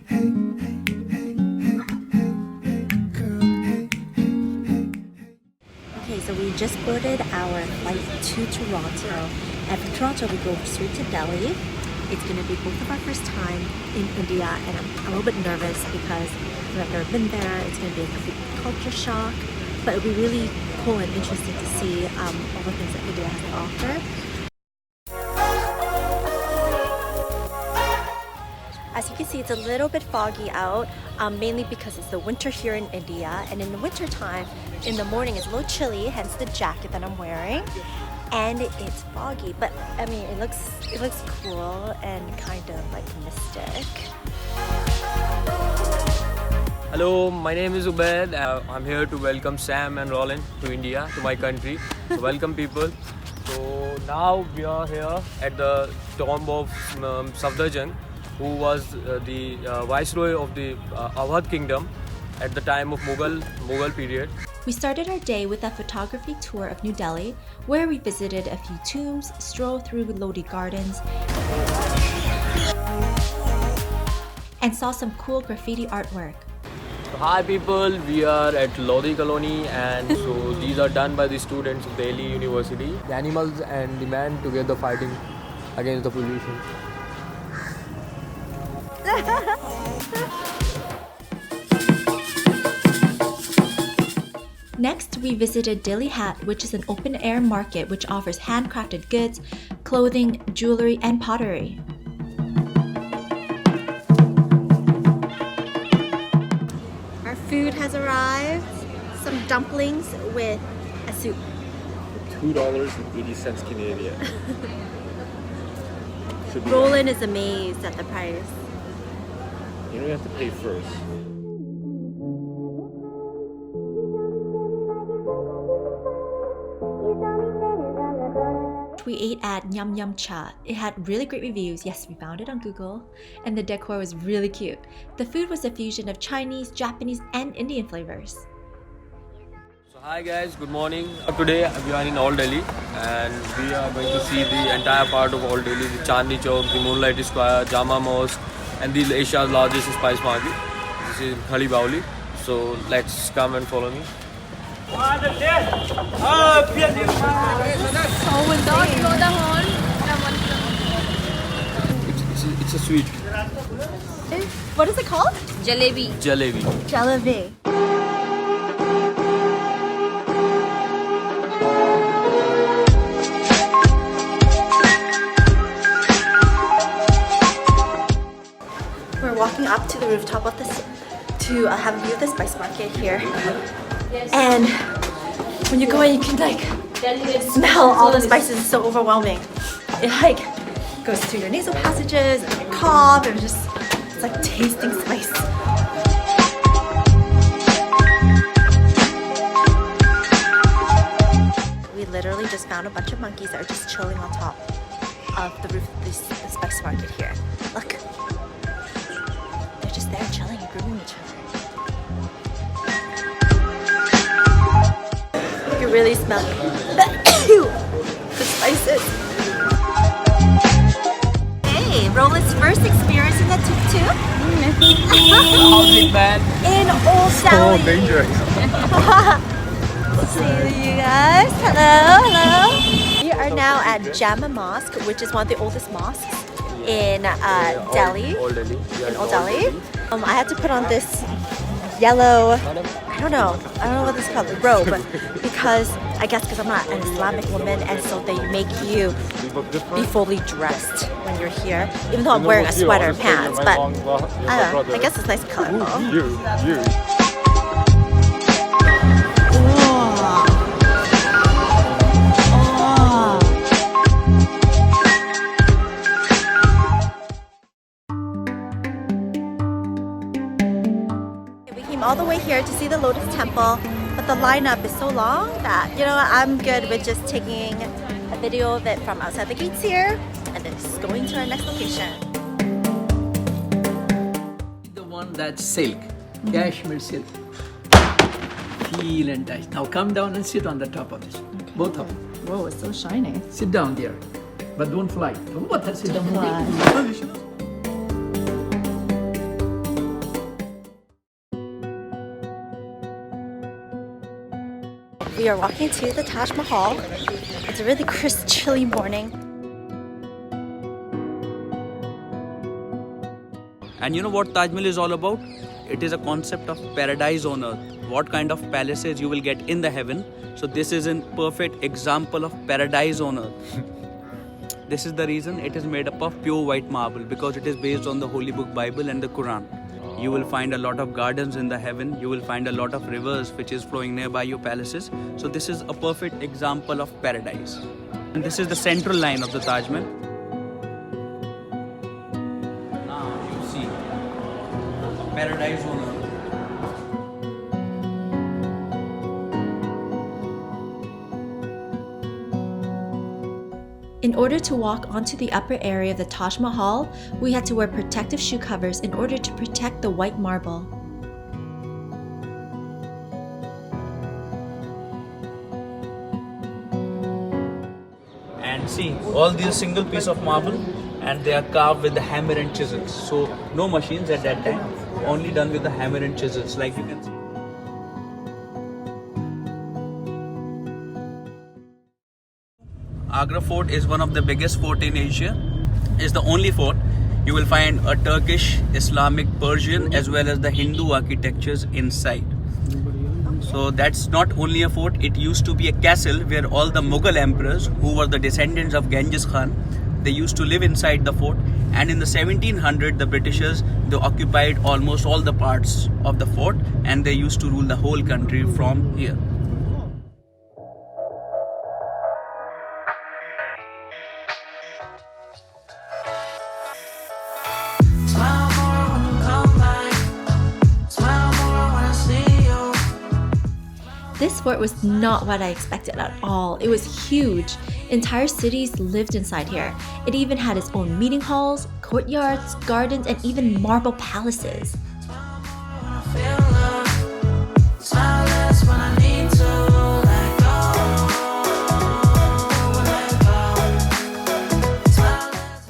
Okay, so we just boarded our flight to Toronto, and from Toronto we go straight to Delhi. It's going to be both of our first time in India, and I'm a little bit nervous because I've never been there. It's going to be a complete culture shock, but it'll be really cool and interesting to see all the things that India has to offer. As you can see, it's a little bit foggy out, mainly because it's the winter here in India, and in the winter time, in the morning it's a little chilly, hence the jacket that I'm wearing, and it's foggy. But I mean, it looks cool and kind of like mystic. Hello, my name is Ubaid. I'm here to welcome Sam and Roland to India, to my country. So welcome people. So now we are here at the tomb of Safdarjung, who was the viceroy of the Awadh kingdom at the time of Mughal period. We started our day with a photography tour of New Delhi, where we visited a few tombs, strolled through Lodi gardens, and saw some cool graffiti artwork. So hi people, we are at Lodi colony, and so these are done by the students of Delhi University. The animals and the man together fighting against the pollution. Next, we visited Delhi Hat, which is an open-air market which offers handcrafted goods, clothing, jewelry, and pottery. Our food has arrived. Some dumplings with a soup. $2.80 Canadian. Roland is amazed at the price. You know you have to pay first. We ate at Nyam Nyam Cha. It had really great reviews. Yes, we found it on Google. And the decor was really cute. The food was a fusion of Chinese, Japanese, and Indian flavors. So hi guys, good morning. Today we are in Old Delhi, and we are going to see the entire part of Old Delhi, the Chandni Chowk, the Moonlight Square, Jama Mosque, and the Asia's largest spice market. This is Khali Bauli. So let's come and follow me. Oh, don't blow the horn. It's a sweet. What is it called? Jalebi. Jalebi. Jalebi. We're walking up to the rooftop of this to have a view of the spice market here. And when you go in, you can like smell all the spices. It's so overwhelming. It like goes through your nasal passages and your cough, and it's like tasting spice. We literally just found a bunch of monkeys that are just chilling on top of the roof of the spice market here. Look, they're just there chilling and grooming each other. You can really smell the spices. Hey, Roland's first experience in the tuk-tuk. Man. In Old Delhi. So dangerous. See you guys. Hello, hello. We are now at Jama Mosque, which is one of the oldest mosques in Delhi. Old Delhi. In Old Delhi. I had to put on this yellow, I don't know what this is called, robe, because I guess because I'm not an Islamic woman, and so they make you be fully dressed when you're here, even though I'm wearing a sweater and pants, but I don't know, I guess it's nice and colorful. You. All the way here to see the Lotus Temple, but the lineup is so long that, you know, I'm good with just taking a video of it from outside the gates here and then just going to our next location. The one that's silk, cashmere silk. Feel and touch. Now come down and sit on the top of this. Okay. Both of them. Whoa, it's so shiny. Sit down there, but don't fly. Sit down. We are walking to the Taj Mahal. It's a really crisp, chilly morning. And you know what Taj Mahal is all about? It is a concept of paradise on earth. What kind of palaces you will get in the heaven. So this is a perfect example of paradise on earth. This is the reason it is made up of pure white marble, because it is based on the Holy Book Bible and the Quran. You will find a lot of gardens in the heaven. You will find a lot of rivers which is flowing nearby your palaces. So this is a perfect example of paradise. And this is the central line of the Taj Mahal. Now you see a paradise on earth. In order to walk onto the upper area of the Taj Mahal, we had to wear protective shoe covers in order to protect the white marble. And see, all these single piece of marble, and they are carved with the hammer and chisels. So no machines at that time, only done with the hammer and chisels, like you can see. Agra fort is one of the biggest fort in Asia. It's the only fort. You will find a Turkish, Islamic, Persian as well as the Hindu architectures inside. So that's not only a fort, it used to be a castle where all the Mughal emperors, who were the descendants of Genghis Khan, they used to live inside the fort. And in the 1700s, the Britishers, they occupied almost all the parts of the fort, and they used to rule the whole country from here. This fort was not what I expected at all. It was huge. Entire cities lived inside here. It even had its own meeting halls, courtyards, gardens, and even marble palaces.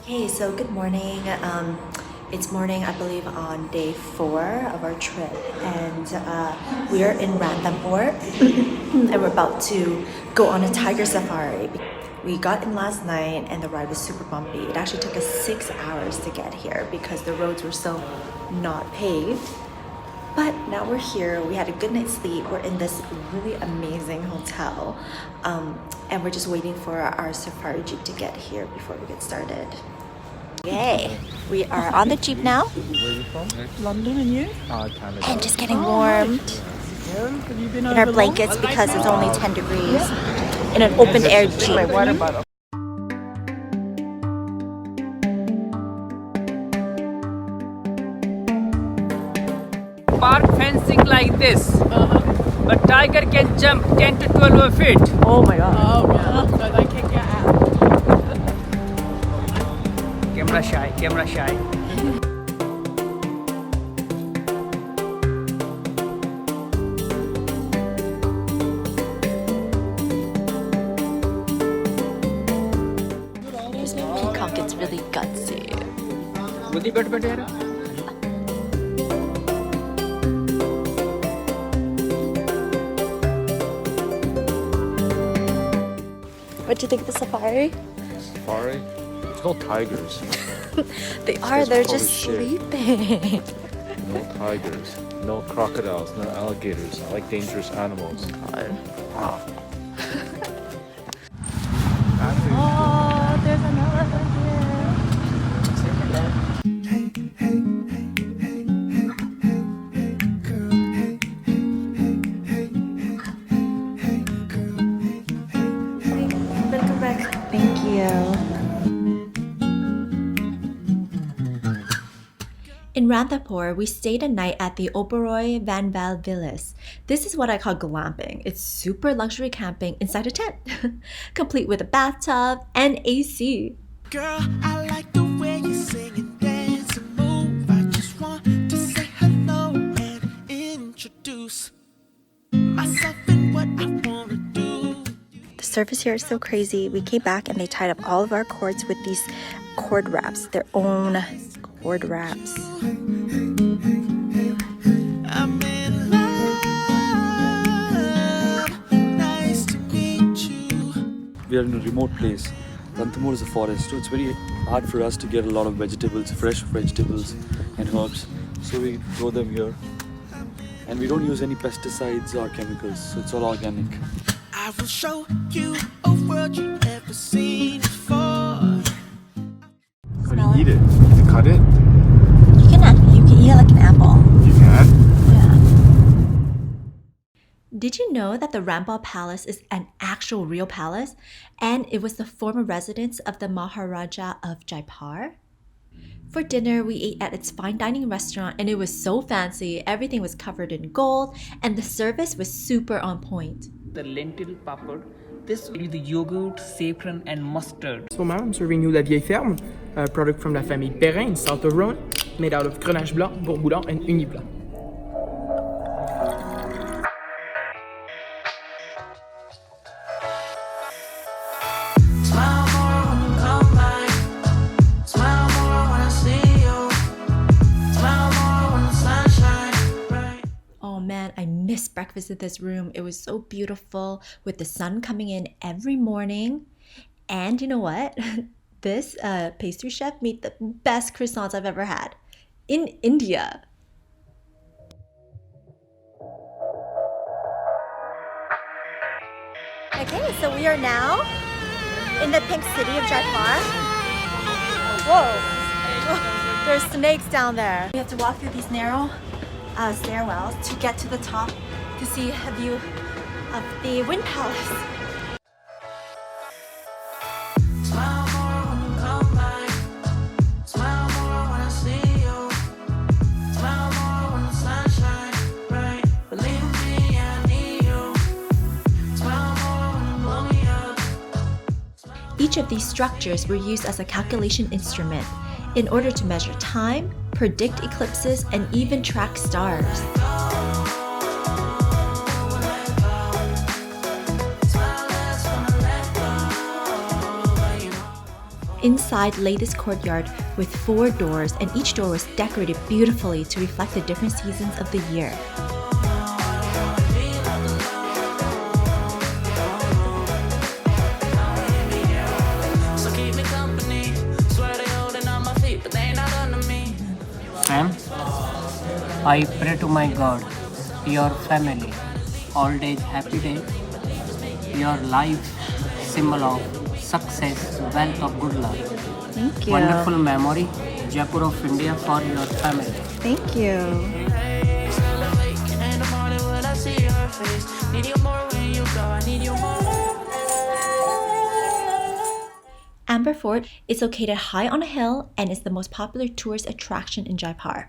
Okay, so good morning. It's morning, I believe, on day 4 of our trip, and we are in Ranthambore, and we're about to go on a tiger safari. We got in last night, and the ride was super bumpy. It actually took us 6 hours to get here because the roads were so not paved. But now we're here. We had a good night's sleep. We're in this really amazing hotel, and we're just waiting for our safari jeep to get here before we get started. Yay! We are on the jeep now. Where are you from? London, and you? Canada. And just getting warmed Have you been in our blankets because it's only 10 degrees in an open air jeep. water bottle. Park fencing like this, but tiger can jump 10 to 12 feet. Oh my god. Oh yeah. So they can get out. Camera shy, camera shy. This peacock gets really gutsy. What do you think of the safari? Safari? It's no tigers. They are, It's they're full of just shit. sleeping. No tigers. No crocodiles. No alligators. I like dangerous animals. Oh, there's an elephant here. Welcome back. Thank you. In Ranthambore, we stayed a night at the Oberoi Van Val Villas. This is what I call glamping. It's super luxury camping inside a tent, complete with a bathtub and AC. Girl, I like the way you sing and dance and move. I just want to say hello and introduce myself and what I want to do. The service here is so crazy. We came back and they tied up all of our cords with these cord wraps, their own cord wraps. I'm in love. Night we are in a remote place. Ranthambore is a forest, so it's very hard for us to get a lot of vegetables, fresh vegetables and herbs. So we grow them here. And we don't use any pesticides or chemicals, so it's all organic. I will show you a world you've never seen before. How do you eat it? You cut it? You can eat it like an apple. You can? Yeah. Did you know that the Ranthambore Palace is an actual real palace? And it was the former residence of the Maharaja of Jaipur? For dinner, we ate at its fine dining restaurant and it was so fancy. Everything was covered in gold and the service was super on point. The lentil papad. This will be the yogurt, saffron, and mustard. So ma'am, I'm serving you La Vieille Ferme, a product from la famille Perrin in south of Rhône, made out of Grenache Blanc, Bourbon, and Uni Blanc. I miss breakfast in this room. It was so beautiful with the sun coming in every morning. And you know what? This pastry chef made the best croissants I've ever had in India. Okay, so we are now in the pink city of Jaipur. Whoa! There's snakes down there. We have to walk through these narrow stairwells to get to the top to see a view of the Wind Palace. Each of these structures were used as a calculation instrument in order to measure time, predict eclipses, and even track stars. Inside lay this courtyard with 4 doors, and each door was decorated beautifully to reflect the different seasons of the year. Pham, I pray to my God, your family, old age happy day, your life symbol of success, wealth of good luck. Thank you. Wonderful memory, Jaipur of India for your family. Thank you. Amber Fort is located high on a hill and is the most popular tourist attraction in Jaipur.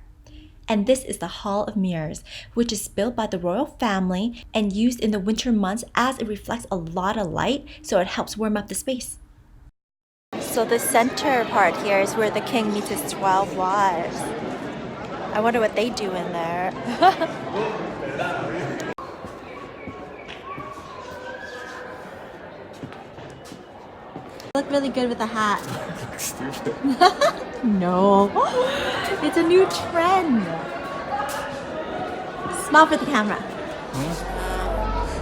And this is the Hall of Mirrors, which is built by the royal family and used in the winter months as it reflects a lot of light, so it helps warm up the space. So the center part here is where the king meets his 12 wives. I wonder what they do in there. Look really good with a hat. Stupid. No, it's a new trend. Smile for the camera.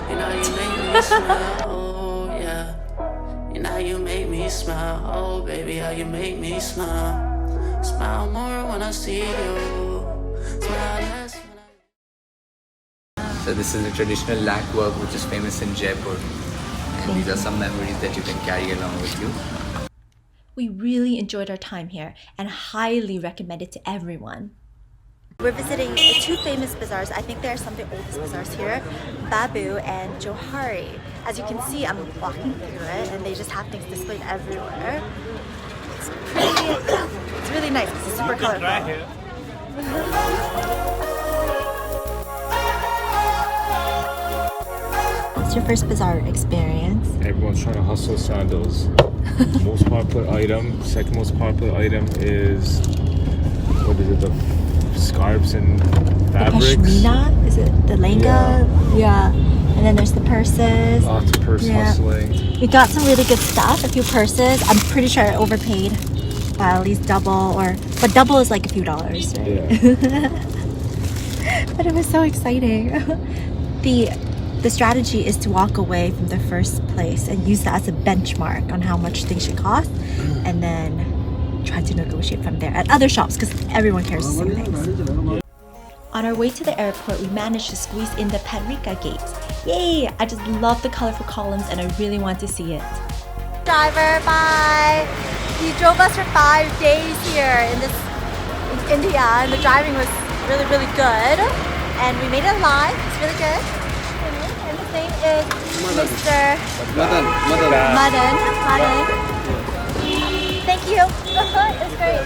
You know you make me smile, oh yeah. You know you make me smile, oh baby, how you make me smile. Smile more when I see you. Smile less when I... So this is a traditional lac work which is famous in Jaipur. And these are some memories that you can carry along with you. We really enjoyed our time here and highly recommend it to everyone. We're visiting 2 famous bazaars. I think they're some of the oldest bazaars here, Babu and Johari. As you can see, I'm walking through it and they just have things displayed everywhere. It's really nice because it's super colorful. What's your first bazaar experience? Everyone's trying to hustle sandals. Most popular item, second most popular item is, what is it, the scarves and fabrics? The pashmina? Is it the langa? Yeah. And then there's the purses. Lots of purse hustling. We got some really good stuff, a few purses. I'm pretty sure I overpaid by at least double, but double is like a few dollars, right? Yeah. But it was so exciting. The the strategy is to walk away from the first place and use that as a benchmark on how much things should cost, and then try to negotiate from there at other shops because everyone carries the same things. On our way to the airport, we managed to squeeze in the Padrika gate. Yay! I just love the colorful columns and I really want to see it. Driver, bye! He drove us for 5 days here in India, and the driving was really, really good. And we made it live. It's really good. And his name is Mr. Madan. Thank you. It was great.